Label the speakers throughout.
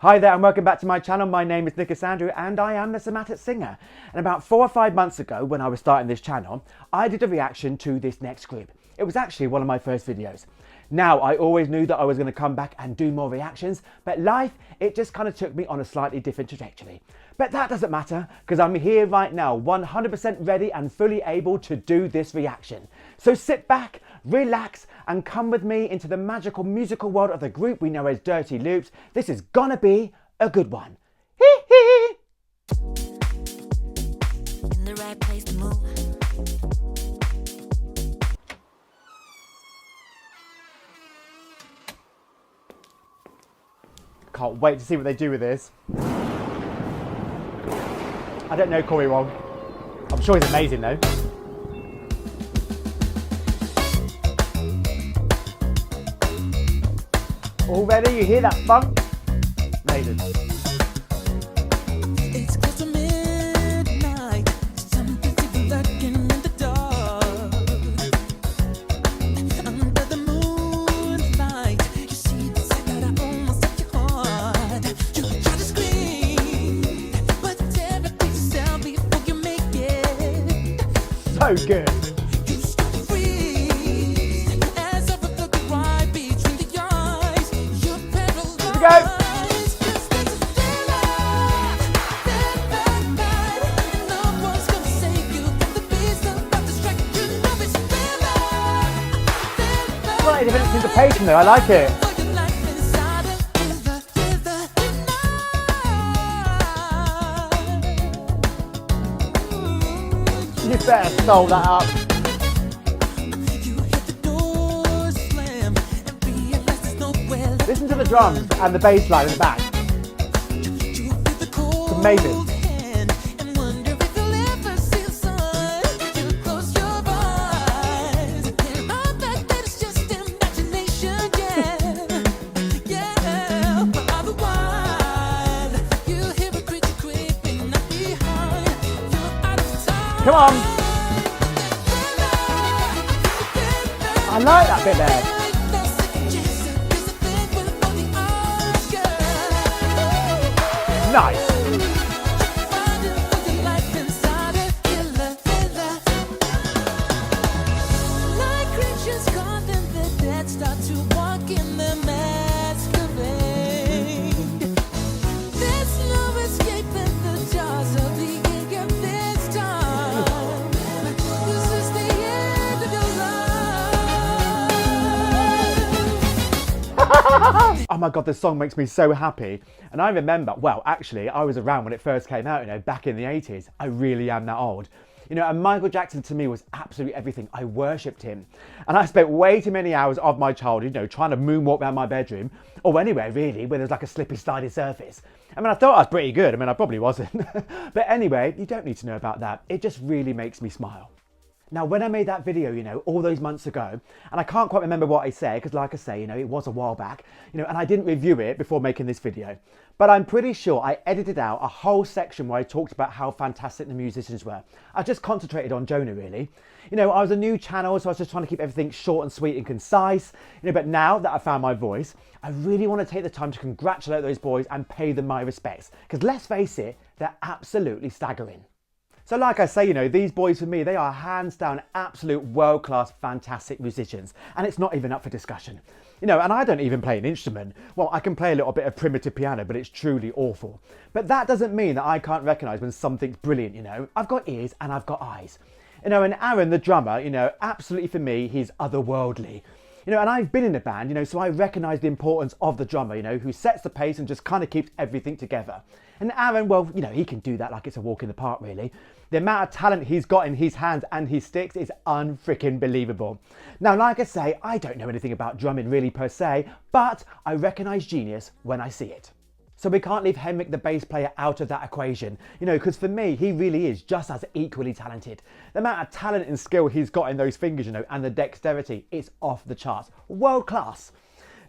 Speaker 1: Hi there and welcome back to my channel. My name is TheSomaticSinger and I am the Somatic Singer. And about 4 or 5 months ago when I was starting this channel, I did a reaction to this next group. It was actually one of my first videos. Now, I always knew that I was going to come back and do more reactions, but life, it just kind of took me on a slightly different trajectory. But that doesn't matter, because I'm here right now, 100% ready and fully able to do this reaction. So sit back, relax, and come with me into the magical musical world of the group we know as Dirty Loops. This is gonna be a good one. Hee hee! In the right place to move. Can't wait to see what they do with this. I don't know Corey Wong. I'm sure he's amazing though. Already, you hear that funk? Amazing. It's close to midnight. Something's lurking in the dark. Under the moonlight, you see the sight that I almost took your heart. You try to scream, but therapy yourself before you make it. So good. Go. Slightly different syncopation though, I like it. You better soul that up. Listen to the drums and the bass line in the back. It's amazing. Come on. I like that bit there. Nice. Oh my god, this song makes me so happy. And I remember, well, actually, I was around when it first came out, back in the 80s. I really am that old. And Michael Jackson to me was absolutely everything. I worshipped him. And I spent way too many hours of my childhood, trying to moonwalk around my bedroom, or anywhere really, where there's like a slippy, slidey surface. I mean, I thought I was pretty good. I mean, I probably wasn't. But anyway, you don't need to know about that. It just really makes me smile. Now, when I made that video, all those months ago, and I can't quite remember what I said, because like I say, it was a while back, and I didn't review it before making this video, but I'm pretty sure I edited out a whole section where I talked about how fantastic the musicians were. I just concentrated on Jonah, really. I was a new channel, so I was just trying to keep everything short and sweet and concise, but now that I found my voice, I really want to take the time to congratulate those boys and pay them my respects, because let's face it, they're absolutely staggering. So like I say, these boys for me, they are hands down absolute world-class, fantastic musicians. And it's not even up for discussion. And I don't even play an instrument. Well, I can play a little bit of primitive piano, but it's truly awful. But that doesn't mean that I can't recognise when something's brilliant, I've got ears and I've got eyes. And Aaron, the drummer, absolutely for me, he's otherworldly. And I've been in a band, so I recognise the importance of the drummer, who sets the pace and just kind of keeps everything together. And Aaron, well, he can do that like it's a walk in the park, really. The amount of talent he's got in his hands and his sticks is unfreaking believable. Now, like I say, I don't know anything about drumming really per se, but I recognise genius when I see it. So we can't leave Henrik, the bass player, out of that equation, because for me, he really is just as equally talented. The amount of talent and skill he's got in those fingers, and the dexterity, it's off the charts. World class.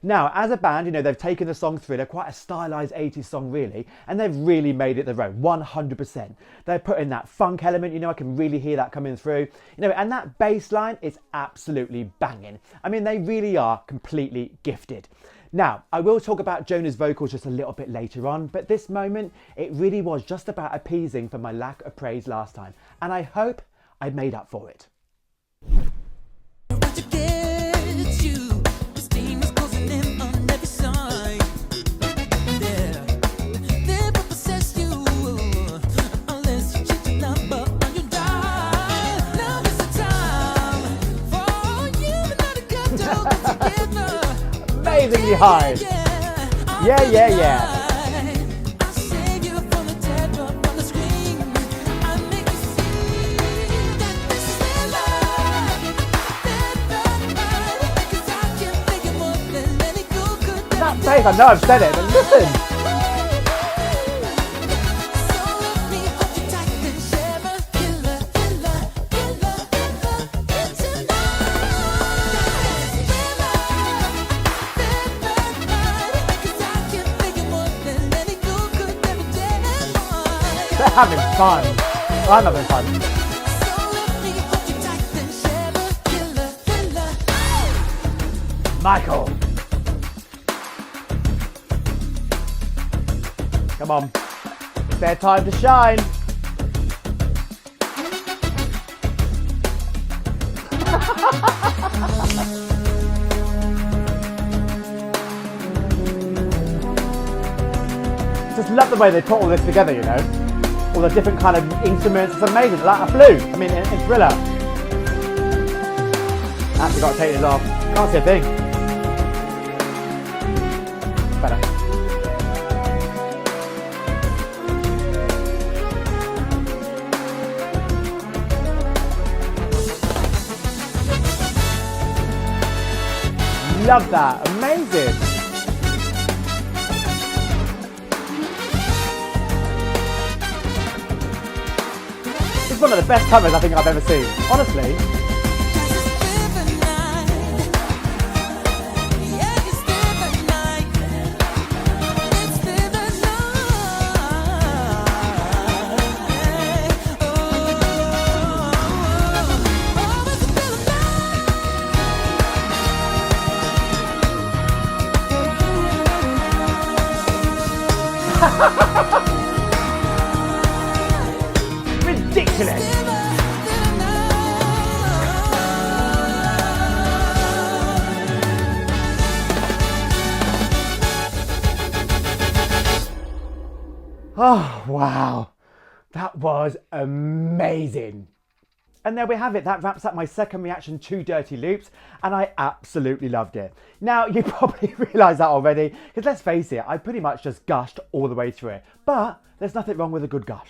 Speaker 1: Now, as a band, they've taken the song Thriller, quite a stylized 80s song really, and they've really made it their own, 100%. They've put in that funk element, I can really hear that coming through, and that bass line is absolutely banging. I mean, they really are completely gifted. Now, I will talk about Jonah's vocals just a little bit later on, but this moment, it really was just about appeasing for my lack of praise last time, and I hope I made up for it. Amazingly high. Yeah. That bass, I know I've said it, but listen. They're having fun. I'm having fun. Michael. Come on. It's their time to shine. Just love the way they put all this together, you know. All the different kind of instruments, it's amazing. Like a flute, I mean, in Thriller. Actually got to take this off. Can't see a thing. Better. Love that, amazing. It's one of the best covers I think I've ever seen, honestly. Ridiculous. Oh, wow. That was amazing. And there we have it. That wraps up my second reaction to Dirty Loops, and I absolutely loved it. Now, you probably realise that already, because let's face it, I pretty much just gushed all the way through it. But there's nothing wrong with a good gush.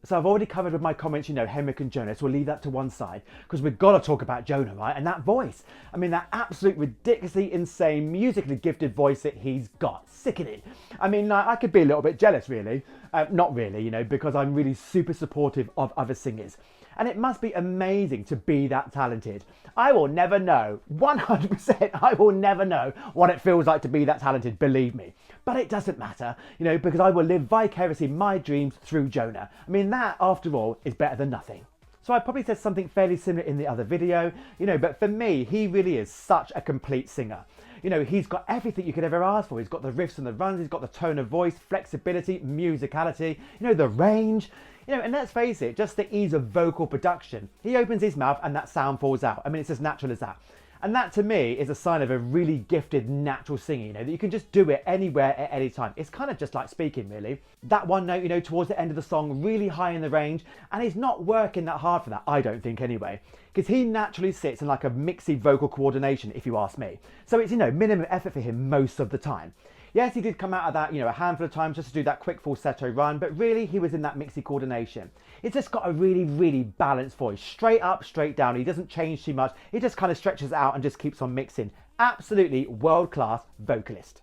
Speaker 1: So I've already covered with my comments, you know, Henrik and Jonah, so we'll leave that to one side, because we've got to talk about Jonah, right? And that voice. I mean, that absolute ridiculously insane, musically gifted voice that he's got. Sickening. I mean, like, I could be a little bit jealous, really. Not really, you know, because I'm really super supportive of other singers. And it must be amazing to be that talented. I will never know, 100%, I will never know what it feels like to be that talented, believe me. But it doesn't matter, you know, because I will live vicariously my dreams through Jonah. I mean, that, after all, is better than nothing. So I probably said something fairly similar in the other video, you know, but for me, he really is such a complete singer. You know, he's got everything you could ever ask for. He's got the riffs and the runs, he's got the tone of voice, flexibility, musicality, you know, the range. You know, and let's face it, just the ease of vocal production. He opens his mouth and that sound falls out. I mean, it's as natural as that. And that to me is a sign of a really gifted natural singer, you know, that you can just do it anywhere at any time. It's kind of just like speaking, really. That one note, you know, towards the end of the song, really high in the range, and he's not working that hard for that, I don't think anyway, because he naturally sits in like a mixy vocal coordination, if you ask me. So it's, you know, minimum effort for him most of the time. Yes, he did come out of that, you know, a handful of times just to do that quick falsetto run, but really he was in that mixy coordination. It's just got a really, really balanced voice. Straight up, straight down. He doesn't change too much. He just kind of stretches out and just keeps on mixing. Absolutely world-class vocalist.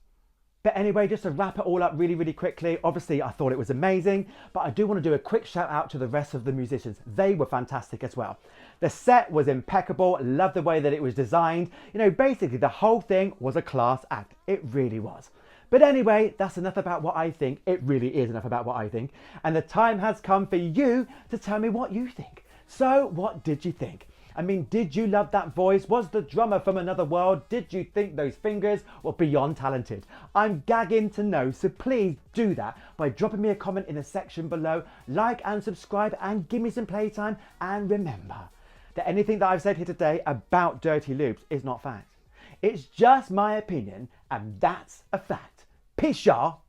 Speaker 1: But anyway, just to wrap it all up really, really quickly, obviously I thought it was amazing, but I do want to do a quick shout out to the rest of the musicians. They were fantastic as well. The set was impeccable. Love the way that it was designed. You know, basically the whole thing was a class act. It really was. But anyway, that's enough about what I think. It really is enough about what I think. And the time has come for you to tell me what you think. So what did you think? I mean, did you love that voice? Was the drummer from another world? Did you think those fingers were beyond talented? I'm gagging to know, so please do that by dropping me a comment in the section below, like and subscribe and give me some playtime. And remember that anything that I've said here today about dirty loops is not fact. It's just my opinion, and that's a fact. Peace, y'all.